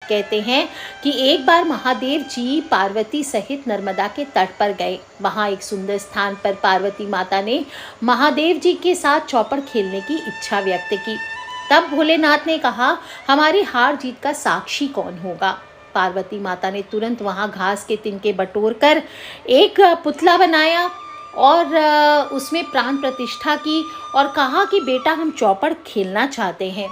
कहते हैं कि एक बार महादेव जी पार्वती सहित नर्मदा के तट पर गए। वहाँ एक सुंदर स्थान पर पार्वती माता ने महादेव जी के साथ चौपड़ खेलने की इच्छा व्यक्त की। तब भोलेनाथ ने कहा, हमारी हार जीत का साक्षी कौन होगा। पार्वती माता ने तुरंत वहाँ घास के तिनके बटोर कर एक पुतला बनाया और उसमें प्राण प्रतिष्ठा की और कहा कि बेटा, हम चौपड़ खेलना चाहते हैं,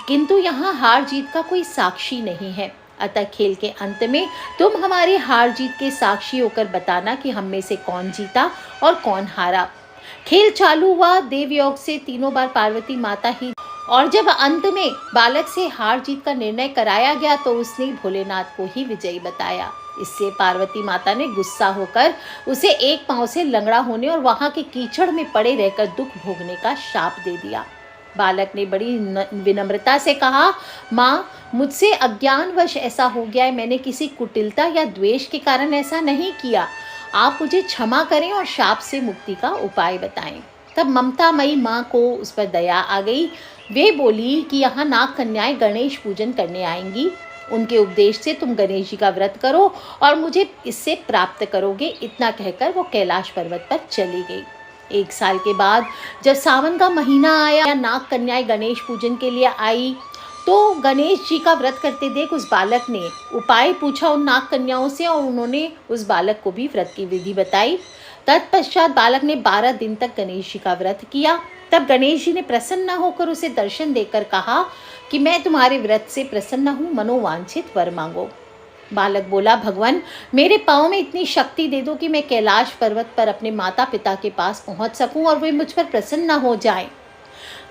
किंतु यहाँ हार जीत का कोई साक्षी नहीं है। अतः खेल के अंत में तुम हमारी हार जीत के साक्षी होकर बताना कि हम में से कौन जीता और कौन हारा। खेल चालू हुआ। देवयोग से 3 बार पार्वती माता ही, और जब अंत में बालक से हार जीत का निर्णय कराया गया तो उसने भोलेनाथ को ही विजयी बताया। इससे पार्वती माता ने गुस्सा होकर उसे एक पांव से लंगड़ा होने और वहां के कीचड़ में पड़े रहकर दुख भोगने का शाप दे दिया। बालक ने बड़ी विनम्रता से कहा, माँ, मुझसे अज्ञानवश ऐसा हो गया है। मैंने किसी कुटिलता या द्वेष के कारण ऐसा नहीं किया। आप मुझे क्षमा करें और शाप से मुक्ति का उपाय बताएं। तब ममतामयी माँ को उस पर दया आ गई। वे बोली कि यहाँ नाग कन्याएं गणेश पूजन करने आएंगी। उनके उपदेश से तुम गणेश जी का व्रत करो और मुझे इससे प्राप्त करोगे। इतना कहकर वो कैलाश पर्वत पर चली गई। 1 साल के बाद जब सावन का महीना आया, नाग कन्याएं गणेश पूजन के लिए आई तो गणेश जी का व्रत करते देख उस बालक ने उपाय पूछा उन नाग कन्याओं से और उन्होंने उस बालक को भी व्रत की विधि बताई। तत्पश्चात बालक ने 12 दिन तक गणेश जी का व्रत किया। तब गणेश जी ने प्रसन्न होकर उसे दर्शन देकर कहा कि मैं तुम्हारे व्रत से प्रसन्न हूँ, मनोवांछित वर मांगो। बालक बोला, भगवान, मेरे पाँव में इतनी शक्ति दे दो कि मैं कैलाश पर्वत पर अपने माता पिता के पास पहुँच सकूँ और वे मुझ पर प्रसन्न हो जाएं।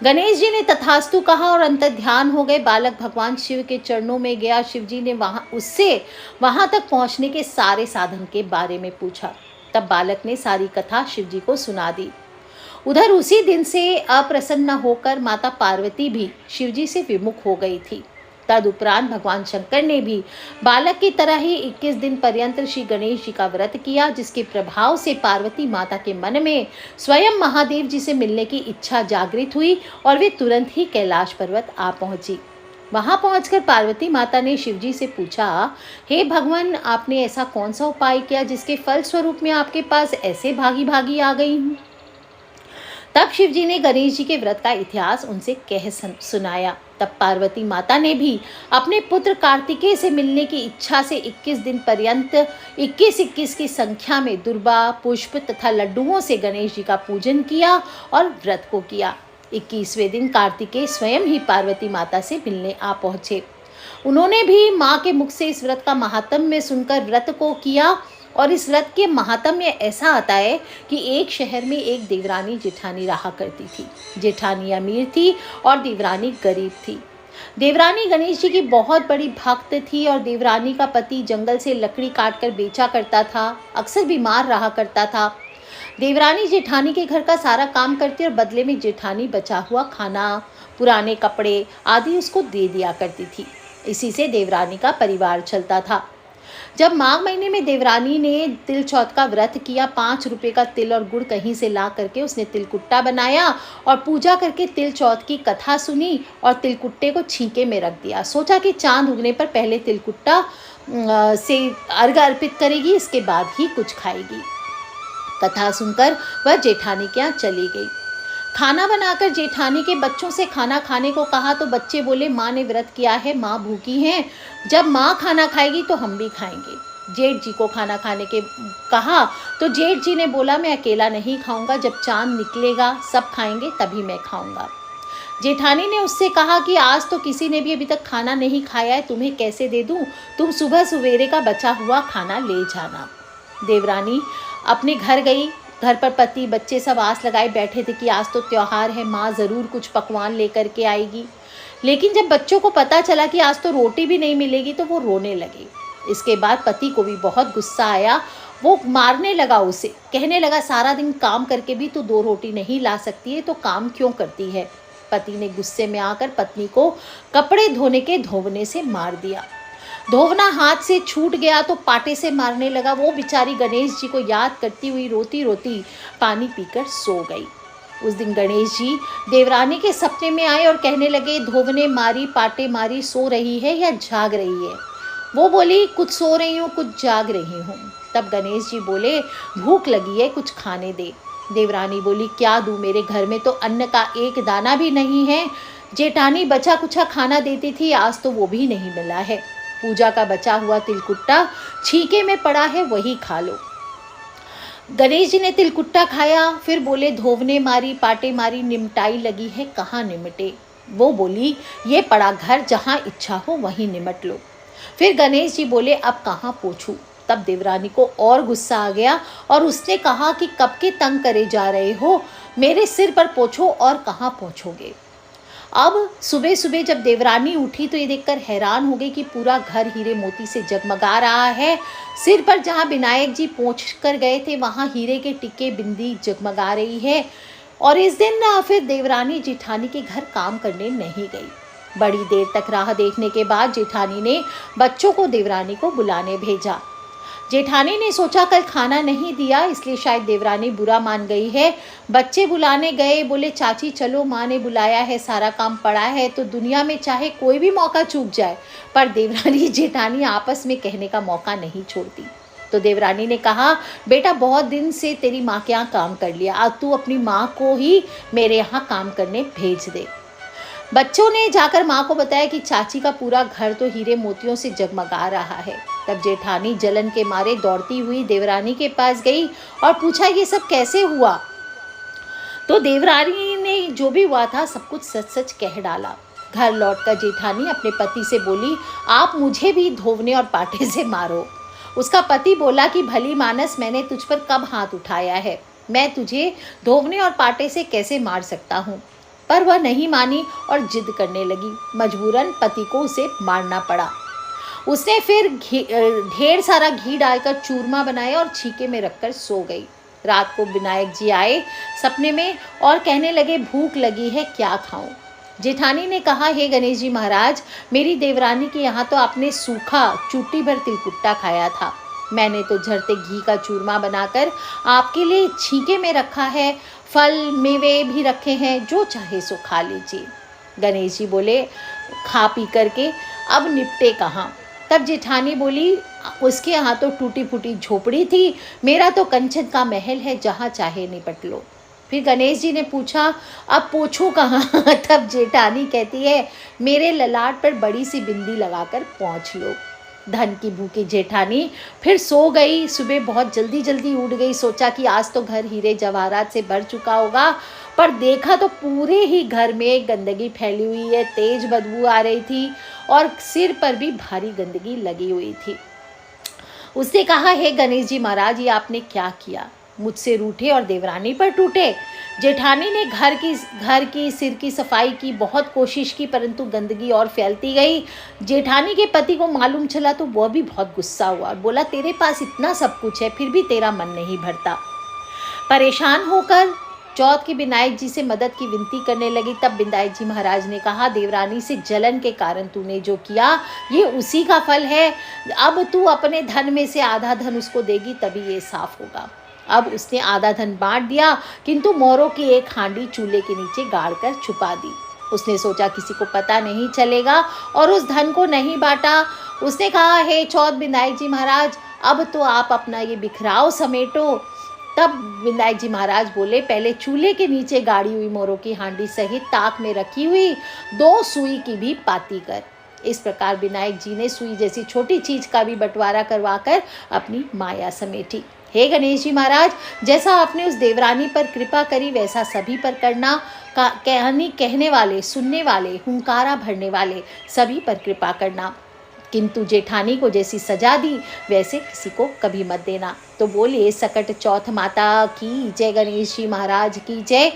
गणेश जी ने तथास्तु कहा और अंतर ध्यान हो गए। बालक भगवान शिव के चरणों में गया। शिव जी ने उससे वहां तक पहुंचने के सारे साधन के बारे में पूछा। तब बालक ने सारी कथा शिव जी को सुना दी। उधर उसी दिन से अप्रसन्न होकर माता पार्वती भी शिव जी से विमुख हो गई थी। तदुपरांत भगवान शंकर ने भी बालक की तरह ही 21 दिन पर्यंत श्री गणेश जी का व्रत किया, जिसके प्रभाव से पार्वती माता के मन में स्वयं महादेव जी से मिलने की इच्छा जागृत हुई और वे तुरंत ही कैलाश पर्वत आ पहुंची। वहां पहुंचकर पार्वती माता ने शिव जी से पूछा, हे भगवान, आपने ऐसा कौन सा उपाय किया जिसके फल स्वरूप में आपके पास ऐसे भागी भागी आ गई हूँ। तब शिव जी ने गणेश जी के व्रत का इतिहास उनसे कह सुनाया। तब पार्वती माता ने भी अपने पुत्र कार्तिकेय से मिलने की इच्छा से 21 दिन पर्यंत 21-21 की संख्या में दुर्वा, पुष्प तथा लड्डुओं से गणेश जी का पूजन किया और व्रत को किया। 21वें दिन कार्तिकेय स्वयं ही पार्वती माता से मिलने आ पहुँचे। उन्होंने भी माँ के मुख से इस व्रत का महात्म्य सुनकर व्रत को किया। और इस व्रत के महात्म्य ऐसा आता है कि एक शहर में एक देवरानी जेठानी रहा करती थी। जेठानी अमीर थी और देवरानी गरीब थी। देवरानी गणेश जी की बहुत बड़ी भक्त थी और देवरानी का पति जंगल से लकड़ी काटकर बेचा करता था, अक्सर बीमार रहा करता था। देवरानी जेठानी के घर का सारा काम करती और बदले में जेठानी बचा हुआ खाना, पुराने कपड़े आदि उसको दे दिया करती थी। इसी से देवरानी का परिवार चलता था। जब माघ महीने में देवरानी ने तिल चौथ का व्रत किया, 5 रुपए का तिल और गुड़ कहीं से ला करके उसने तिलकुट्टा बनाया और पूजा करके तिल चौथ की कथा सुनी और तिलकुट्टे को छींके में रख दिया। सोचा कि चांद उगने पर पहले तिलकुट्टा से अर्घ्य अर्पित करेगी, इसके बाद ही कुछ खाएगी। कथा सुनकर वह जेठानी के यहाँ चली गई। खाना बनाकर जेठानी के बच्चों से खाना खाने को कहा तो बच्चे बोले, माँ ने व्रत किया है, माँ भूखी हैं, जब माँ खाना खाएगी तो हम भी खाएंगे। जेठ जी को खाना खाने के कहा तो जेठ जी ने बोला, मैं अकेला नहीं खाऊंगा, जब चांद निकलेगा सब खाएंगे तभी मैं खाऊंगा। जेठानी ने उससे कहा कि आज तो किसी ने भी अभी तक खाना नहीं खाया है, तुम्हें कैसे दे दूं, तुम सुबह सवेरे का बचा हुआ खाना ले जाना। देवरानी अपने घर गई। घर पर पति बच्चे सब आस लगाए बैठे थे कि आज तो त्योहार है, माँ ज़रूर कुछ पकवान लेकर के आएगी। लेकिन जब बच्चों को पता चला कि आज तो रोटी भी नहीं मिलेगी तो वो रोने लगे। इसके बाद पति को भी बहुत गुस्सा आया। वो मारने लगा उसे, कहने लगा, सारा दिन काम करके भी तू 2 रोटी नहीं ला सकती है तो काम क्यों करती है। पति ने गुस्से में आकर पत्नी को कपड़े धोने के धोवने से मार दिया। धोवना हाथ से छूट गया तो पाटे से मारने लगा। वो बेचारी गणेश जी को याद करती हुई रोती रोती पानी पीकर सो गई। उस दिन गणेश जी देवरानी के सपने में आए और कहने लगे, धोवने मारी पाटे मारी सो रही है या जाग रही है? वो बोली, कुछ सो रही हूँ कुछ जाग रही हूँ। तब गणेश जी बोले, भूख लगी है कुछ खाने दे। देवरानी बोली, क्या दूँ, मेरे घर में तो अन्न का एक दाना भी नहीं है। जेठानी बचा कुचा खाना देती थी, आज तो वो भी नहीं मिला है। पूजा का बचा हुआ तिलकुट्टा छीके में पड़ा है, वही खा लो। गणेश जी ने तिलकुट्टा खाया, फिर बोले, धोवने मारी पाटे मारी निमटाई लगी है, कहाँ निमटे? वो बोली, ये पड़ा घर, जहाँ इच्छा हो वहीं निमट लो। फिर गणेश जी बोले, अब कहाँ पोंछूं? तब देवरानी को और गुस्सा आ गया और उसने कहा कि कब के तंग करे जा रहे हो, मेरे सिर पर पोंछो और कहाँ पोंछोगे। अब सुबह सुबह जब देवरानी उठी तो ये देखकर हैरान हो गई कि पूरा घर हीरे मोती से जगमगा रहा है। सिर पर जहाँ विनायक जी पोंछ कर गए थे वहाँ हीरे के टिक्के बिंदी जगमगा रही है। और इस दिन फिर देवरानी जेठानी के घर काम करने नहीं गई। बड़ी देर तक राह देखने के बाद जेठानी ने बच्चों को देवरानी को बुलाने भेजा। जेठानी ने सोचा कल खाना नहीं दिया इसलिए शायद देवरानी बुरा मान गई है। बच्चे बुलाने गए, बोले, चाची चलो, माँ ने बुलाया है, सारा काम पड़ा है। तो दुनिया में चाहे कोई भी मौका चूक जाए, पर देवरानी जेठानी आपस में कहने का मौका नहीं छोड़ती। तो देवरानी ने कहा, बेटा बहुत दिन से तेरी माँ के यहाँ काम कर लिया, आज तू अपनी माँ को ही मेरे यहाँ काम करने भेज दे। बच्चों ने जाकर माँ को बताया कि चाची का पूरा घर तो हीरे मोतियों से जगमगा रहा है। तब जेठानी जलन के मारे दौड़ती हुई देवरानी के पास गई और पूछा, ये सब कैसे हुआ? तो देवरानी ने जो भी हुआ था सब कुछ सच सच कह डाला। घर लौटकर जेठानी अपने पति से बोली, आप मुझे भी धोवने और पाटे से मारो। उसका पति बोला कि भली मानस, मैंने तुझ पर कब हाथ उठाया है, मैं तुझे धोवने और पाटे से कैसे मार सकता हूँ। पर वह नहीं मानी और जिद करने लगी। मजबूरन पति को उसे मारना पड़ा। उसने फिर ढेर सारा घी डालकर चूरमा बनाया और छीके में रखकर सो गई। रात को विनायक जी आए सपने में और कहने लगे, भूख लगी है, क्या खाऊं? जेठानी ने कहा, हे गणेश जी महाराज, मेरी देवरानी के यहाँ तो आपने सूखा चुट्टी भर तिलकुट्टा खाया था। मैंने तो झरते घी का चूरमा बनाकर आपके लिए छीके में रखा है, फल मेवे भी रखे हैं, जो चाहे सो खा लीजिए। गणेश जी बोले, खा पी करके अब निपटे कहाँ? तब जेठानी बोली, उसके यहाँ तो टूटी फूटी झोपड़ी थी, मेरा तो कंचन का महल है, जहाँ चाहे निपट लो। फिर गणेश जी ने पूछा, अब पोंछूं कहाँ? तब जेठानी कहती है, मेरे ललाट पर बड़ी सी बिंदी लगाकर पोंछ लो। धन की भूखी जेठानी फिर सो गई। सुबह बहुत जल्दी जल्दी उठ गई, सोचा कि आज तो घर हीरे जवाहरात से भर चुका होगा, पर देखा तो पूरे ही घर में गंदगी फैली हुई है, तेज बदबू आ रही थी और सिर पर भी भारी गंदगी लगी हुई थी। उसने कहा, हे गणेश जी महाराज, ये आपने क्या किया? मुझसे रूठे और देवरानी पर टूटे। जेठानी ने घर की सिर की सफाई की, बहुत कोशिश की, परंतु गंदगी और फैलती गई। जेठानी के पति को मालूम चला तो वह भी बहुत गुस्सा हुआ और बोला, तेरे पास इतना सब कुछ है फिर भी तेरा मन नहीं भरता। परेशान होकर चौथ के विनायक जी से मदद की विनती करने लगी। तब विनायक जी महाराज ने कहा, देवरानी से जलन के कारण तूने जो किया ये उसी का फल है। अब तू अपने धन में से आधा धन उसको देगी तभी ये साफ होगा। अब उसने आधा धन बांट दिया, किंतु मोरों की एक हांडी चूल्हे के नीचे गाड़ कर छुपा दी। उसने सोचा किसी को पता नहीं चलेगा और उस धन को नहीं बांटा। उसने कहा, हे चौथ विनायक जी महाराज, अब तो आप अपना ये बिखराव समेटो। तब विनायक जी महाराज बोले, पहले चूल्हे के नीचे गाड़ी हुई मोरों की हांडी सहित ताक में रखी हुई 2 सुई की भी पाती कर। इस प्रकार विनायक जी ने सुई जैसी छोटी चीज का भी बंटवारा करवाकर अपनी माया समेटी। हे गणेश जी महाराज, जैसा आपने उस देवरानी पर कृपा करी वैसा सभी पर करना। कहानी कहने वाले, सुनने वाले, हुंकारा भरने वाले सभी पर कृपा करना, किंतु जेठानी को जैसी सजा दी वैसे किसी को कभी मत देना। तो बोलिए सकट चौथ माता की जय, गणेश जी महाराज की जय।